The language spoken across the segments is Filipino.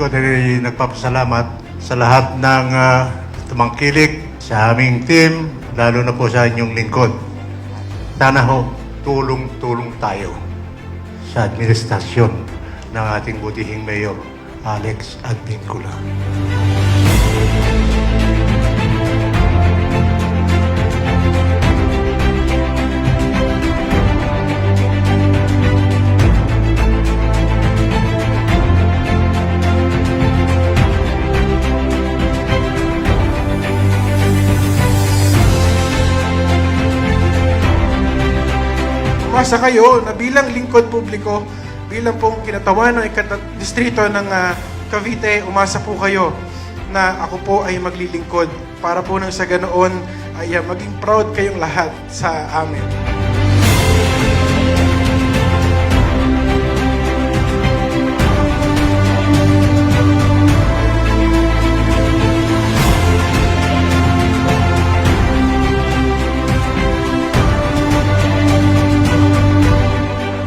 lingkod ay nagpapasalamat sa lahat ng tumangkilik sa aming team, lalo na po sa inyong lingkod. Sana ho, tulong-tulong tayo sa administrasyon ng ating butihing Mayor, Alex Advincula. Umasa kayo na bilang lingkod publiko, bilang pong kinatawan ng distrito ng Cavite, umasa po kayo na ako po ay maglilingkod para po nang sa ganoon ay maging proud kayong lahat sa amin.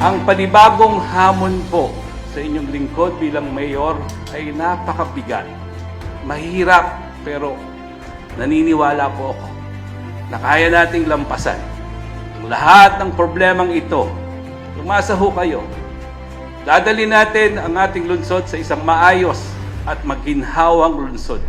Ang panibagong hamon po sa inyong lingkod bilang mayor ay napakabigat. Mahirap, pero naniniwala po ako na kaya nating lampasan ang lahat ng problemang ito. Umasa ho kayo. Dadali natin ang ating lungsod sa isang maayos at maginhawang lungsod.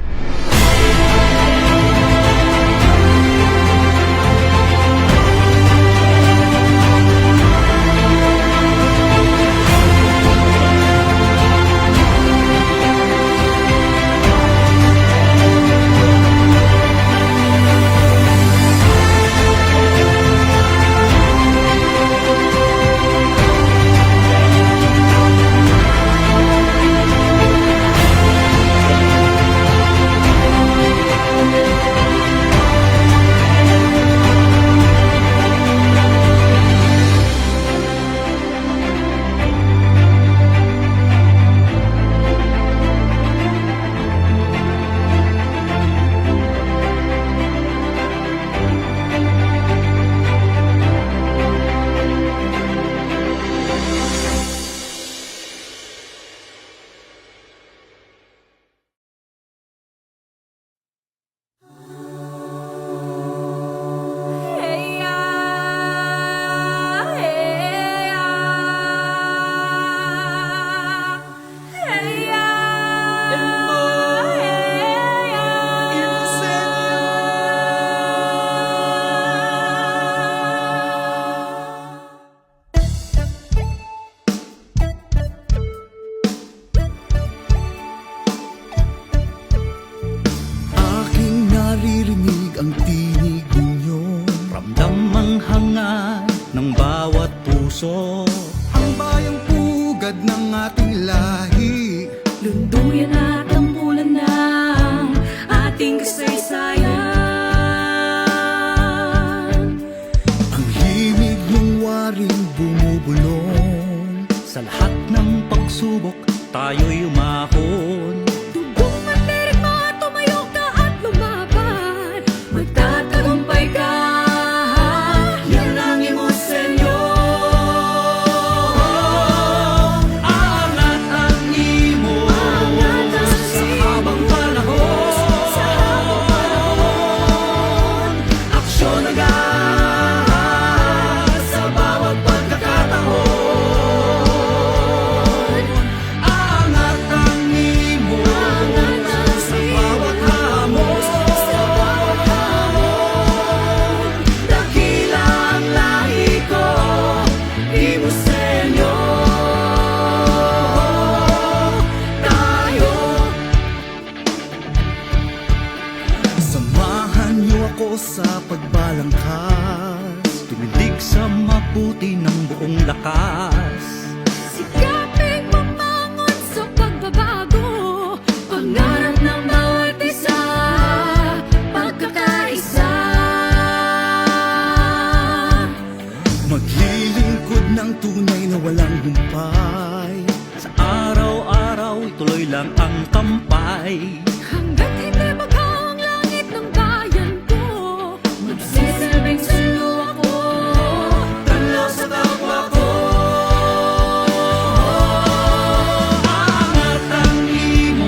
Ang tinig ninyo, ramdam ang hanga ng bawat puso. Ang bayang pugad ng ating lahi, lunduyan at tampulan ng ating kasaysayan. ang himig ng waring bumubulong. Sa lahat ng pagsubok, tayo'y umahon. Dugong mandirigma, tumayo ka at lumaban. Magtatagumpay ka, yan ang imo, Senyor. Aangat ang imo sa habang panahon. Aksyon agad sa bawat pagkakataon. Aangat ang imo sa bawat hamon. Dakila ang lahi ko, imo, Senyor. Tayo, samahan niyo ako sa pagbalangkas, tumindig sa mabuti ng buong lakas. Sikaping mamangon sa pagbabago, pangarap ng bawat isa, pagkakaisa. Maglilingkod ng tunay na walang humpay, sa araw-araw tuloy lang ang tampay. Hanggat hindi maghang langit ng bayan ko, magsisilbing sulo ako, Tanaw sa kapwa ko. Aangat ang imo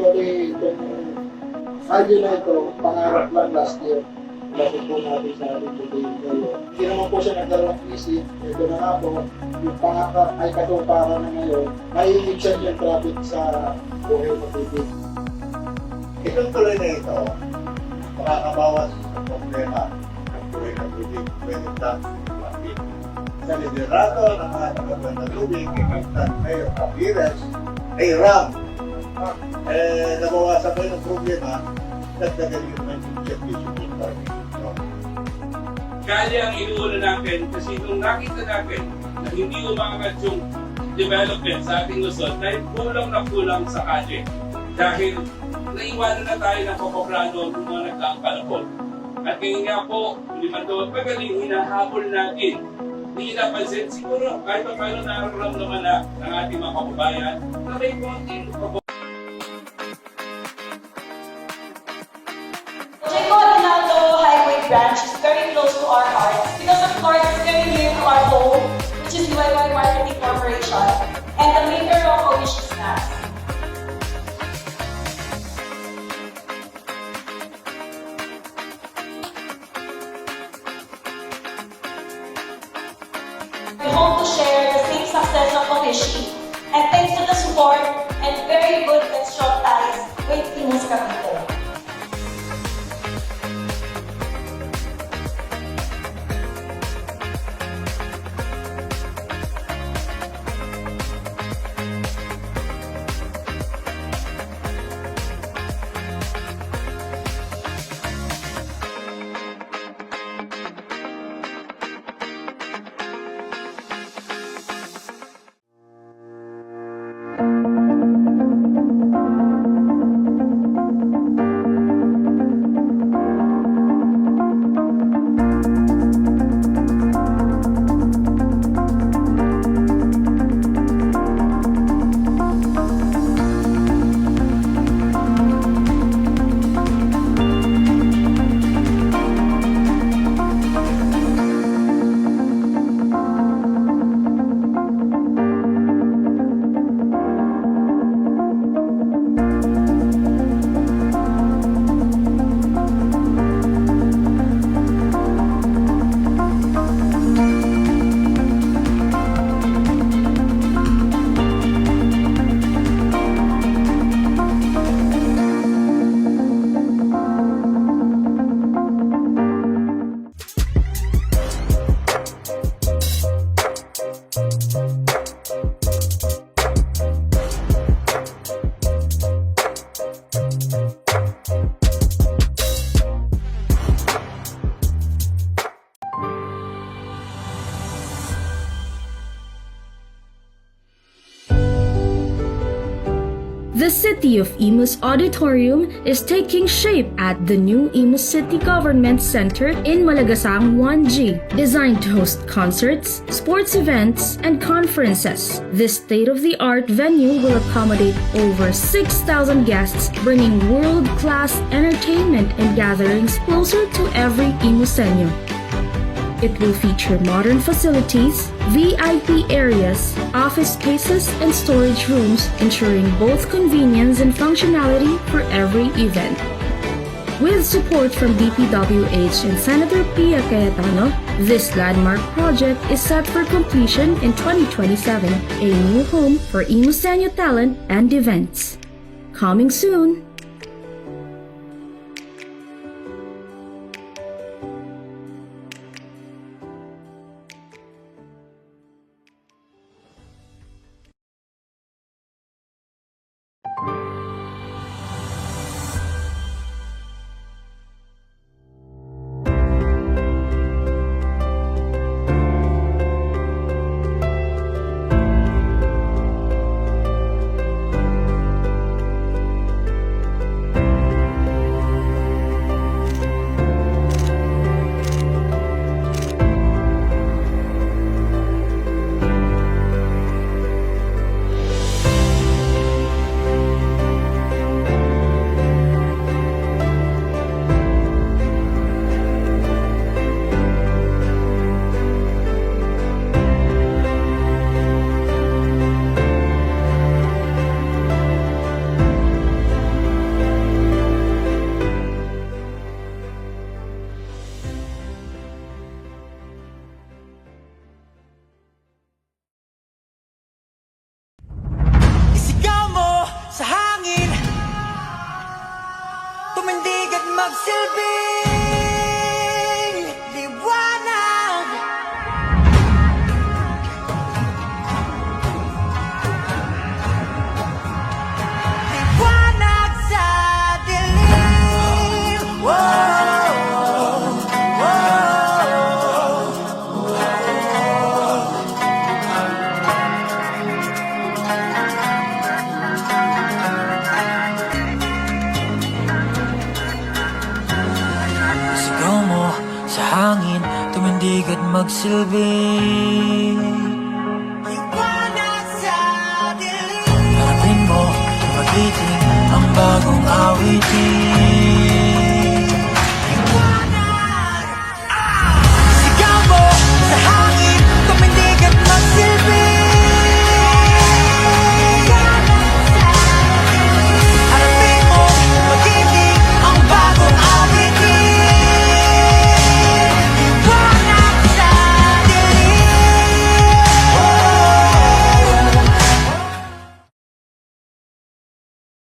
actually, itong idea na ito, pangarap lang last year. Bakit po natin sa ating today ngayon. Hindi naman po siya nagkaroon ng isip. Ito na nga po, yung pangarap ay katuparan na ngayon. Naiibsan yung traffic sa buhay na tubig. Itong tuloy na ito, makakabawas sa problema ng buhay ng tubig when it comes to traffic. Sa liderato ng mga tagabuhay ng tubig, ikitan kayo appearance ay RAM. Nabawasan ko yung problema, nagdagal yung service ng traffic. Kaya ang inuuna natin kasi nung nakita natin na hindi umangat yung development sa ating Luzon dahil kulang na kulang sa kalye. Dahil naiwanan na tayo ng Popobrado ng mga nagdaang panahon. At ngayon nga po, Limandoon, pagaling hinahabol natin. Hindi napansin, siguro kahit pa paano nararamdaman na ng ating mga kababayan na may konting Jacob Aguinaldo Highway Branch is very close to our hearts because of course it's very near to our home, which is UIY Marketing Corporation and the maker of Oishi Snacks. We hope to share the same success of Oishi and thanks to the support and very good and strong ties with Imus Cavite. The City of Imus Auditorium is taking shape at the new Imus City Government Center in Malagasang 1G, designed to host concerts, sports events, and conferences. This state-of-the-art venue will accommodate over 6,000 guests, bringing world-class entertainment and gatherings closer to every Imuseño. It will feature modern facilities, VIP areas, office spaces, and storage rooms, ensuring both convenience and functionality for every event. With support from DPWH and Senator Pia Cayetano, this landmark project is set for completion in 2027, a new home for Imuseño talent and events. Coming soon! magsilbing liwanag. Liwanag sa dilim. Sigaw mo sa hangin, tumindig at magsilbing liwanag sa dilim. Harapin mo, magiting ang bagong awitin.